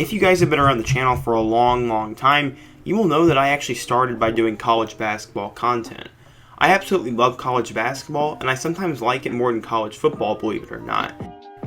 If you guys have been around the channel for a long time, you will know that I actually started by doing college basketball content. I absolutely love college basketball, and I sometimes like it more than college football, believe it or not.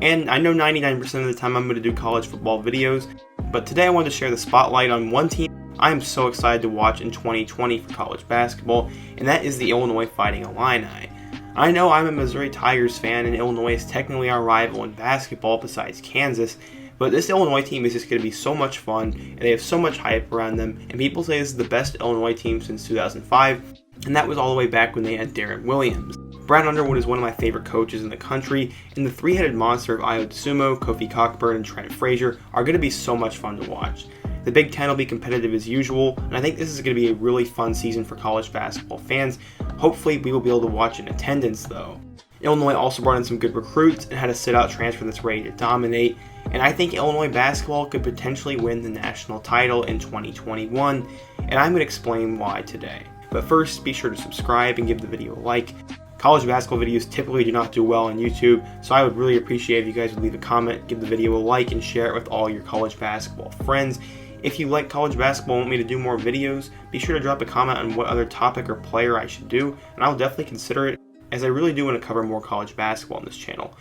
And I know 99% of the time I'm going to do college football videos, but today I wanted to share the spotlight on one team I am so excited to watch in 2020 for college basketball, and that is the Illinois Fighting Illini. I know I'm a Missouri Tigers fan, and Illinois is technically our rival in basketball besides Kansas, but this Illinois team is just going to be so much fun, and they have so much hype around them, and people say this is the best Illinois team since 2005, and that was all the way back when they had Darren Williams. Brad Underwood is one of my favorite coaches in the country, and the three-headed monster of Ayo Dosunmo, Kofi, Kockburn, and Trent, Frazier are going to be so much fun to watch. The Big Ten will be competitive as usual, and I think this is going to be a really fun season for college basketball fans. Hopefully we will be able to watch in attendance though. Illinois also brought in some good recruits and had a sit-out transfer that's ready to dominate, and I think Illinois basketball could potentially win the national title in 2021, and I'm going to explain why today. But first, be sure to subscribe and give the video a like. College basketball videos typically do not do well on YouTube, so I would really appreciate if you guys would leave a comment, give the video a like, and share it with all your college basketball friends. If you like college basketball and want me to do more videos, be sure to drop a comment on what other topic or player I should do, and I'll definitely consider it, as I really do want to cover more college basketball on this channel.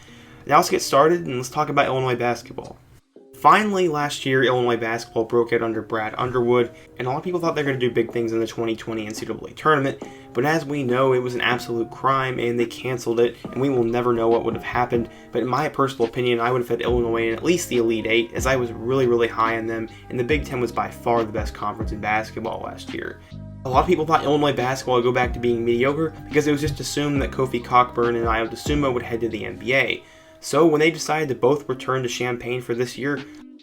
Now let's get started, and let's talk about Illinois basketball. Finally, last year, Illinois basketball broke out under Brad Underwood, and a lot of people thought they were going to do big things in the 2020 NCAA tournament, but as we know, it was an absolute crime, and they canceled it, and we will never know what would have happened. But in my personal opinion, I would have had Illinois in at least the Elite Eight, as I was really high on them, and the Big Ten was by far the best conference in basketball last year. A lot of people thought Illinois basketball would go back to being mediocre, because it was just assumed that Kofi, Kockburn, and Ayo Dosunmo would head to the NBA. So when they decided to both return to Champaign for this year,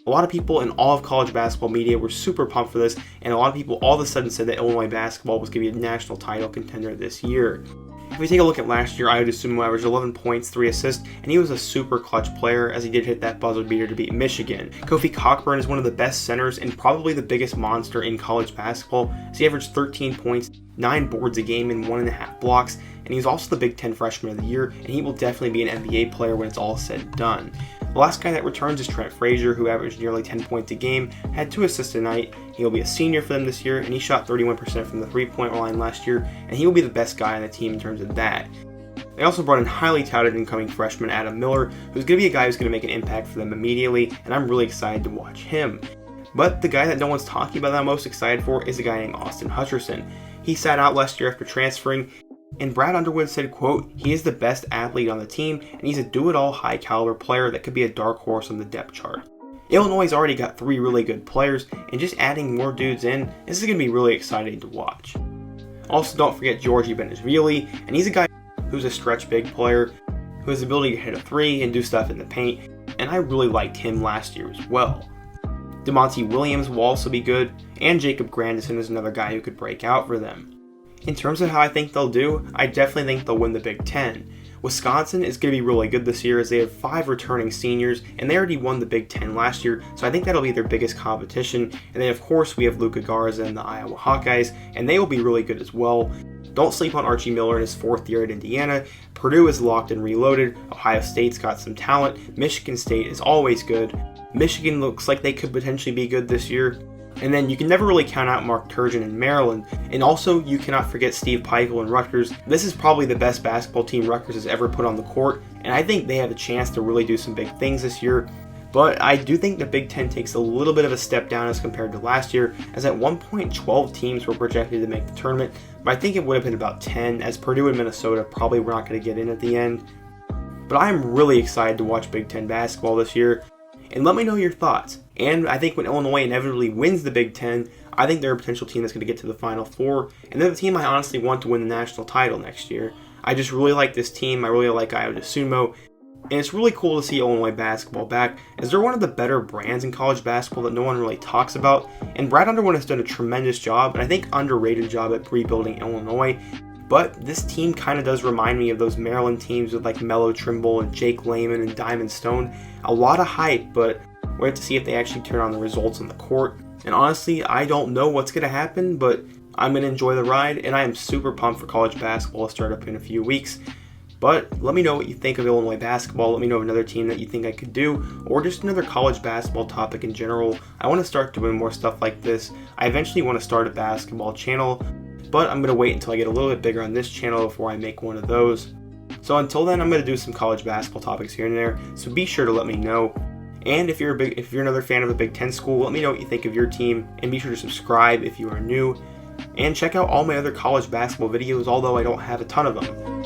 a lot of people in all of college basketball media were super pumped for this, and a lot of people all of a sudden said that Illinois basketball was going to be a national title contender this year. If we take a look at last year, Ayo Dosunmo averaged 11 points, 3 assists, and he was a super clutch player as he did hit that buzzer beater to beat Michigan. Kofi Kockburn is one of the best centers and probably the biggest monster in college basketball, as he averaged 13 points, 9 boards a game, and 1.5 blocks, and he's also the Big Ten Freshman of the Year, and he will definitely be an NBA player when it's all said and done. The last guy that returns is Trent Frazier, who averaged nearly 10 points a game, had 2 assists a night. He will be a senior for them this year, and he shot 31% from the three-point line last year, and he will be the best guy on the team in terms of that. They also brought in highly touted incoming freshman Adam Miller, who's going to be a guy who's going to make an impact for them immediately, and I'm really excited to watch him. But the guy that no one's talking about that I'm most excited for is a guy named Austin Hutcherson. He sat out last year after transferring, and Brad Underwood said, quote, "He is the best athlete on the team, and he's a do-it-all high-caliber player that could be a dark horse on the depth chart." Illinois has already got 3 really good players, and just adding more dudes in, this is going to be really exciting to watch. Also, don't forget Georgi Benishvili, and he's a guy who's a stretch big player, who has the ability to hit a 3 and do stuff in the paint, and I really liked him last year as well. DeMonte Williams will also be good, and Jacob Grandison is another guy who could break out for them. In terms of how I think they'll do, I definitely think they'll win the Big Ten. Wisconsin is going to be really good this year as they have 5 returning seniors, and they already won the Big Ten last year, so I think that'll be their biggest competition. And then of course we have Luka Garza and the Iowa Hawkeyes, and they will be really good as well. Don't sleep on Archie Miller in his 4th year at Indiana. Purdue is locked and reloaded. Ohio State's got some talent. Michigan State is always good. Michigan looks like they could potentially be good this year. And then you can never really count out Mark Turgeon in Maryland. And also, you cannot forget Steve Pikiell in Rutgers. This is probably the best basketball team Rutgers has ever put on the court, and I think they have a chance to really do some big things this year. But I do think the Big Ten takes a little bit of a step down as compared to last year, as at one point 12 teams were projected to make the tournament, but I think it would have been about 10, as Purdue and Minnesota probably were not going to get in at the end. But I'm really excited to watch Big Ten basketball this year, and let me know your thoughts. And I think when Illinois inevitably wins the Big Ten, I think they're a potential team that's going to get to the Final Four, and they're the team I honestly want to win the national title next year. I just really like this team. I really like Ayo Dosunmo, and it's really cool to see Illinois basketball back, as they're one of the better brands in college basketball that no one really talks about, and Brad Underwood has done a tremendous job, and I think underrated job at rebuilding Illinois. But this team kind of does remind me of those Maryland teams with like Melo Trimble and Jake Layman and Diamond Stone. A lot of hype, but we'll have to see if they actually turn on the results on the court. And honestly, I don't know what's going to happen, but I'm going to enjoy the ride, and I am super pumped for college basketball to start up in a few weeks. But let me know what you think of Illinois basketball. Let me know of another team that you think I could do, or just another college basketball topic in general. I want to start doing more stuff like this. I eventually want to start a basketball channel, but I'm going to wait until I get a little bit bigger on this channel before I make one of those. So until then, I'm going to do some college basketball topics here and there, so be sure to let me know. And if you're another fan of a Big Ten school, let me know what you think of your team, and be sure to subscribe if you are new. And check out all my other college basketball videos, although I don't have a ton of them.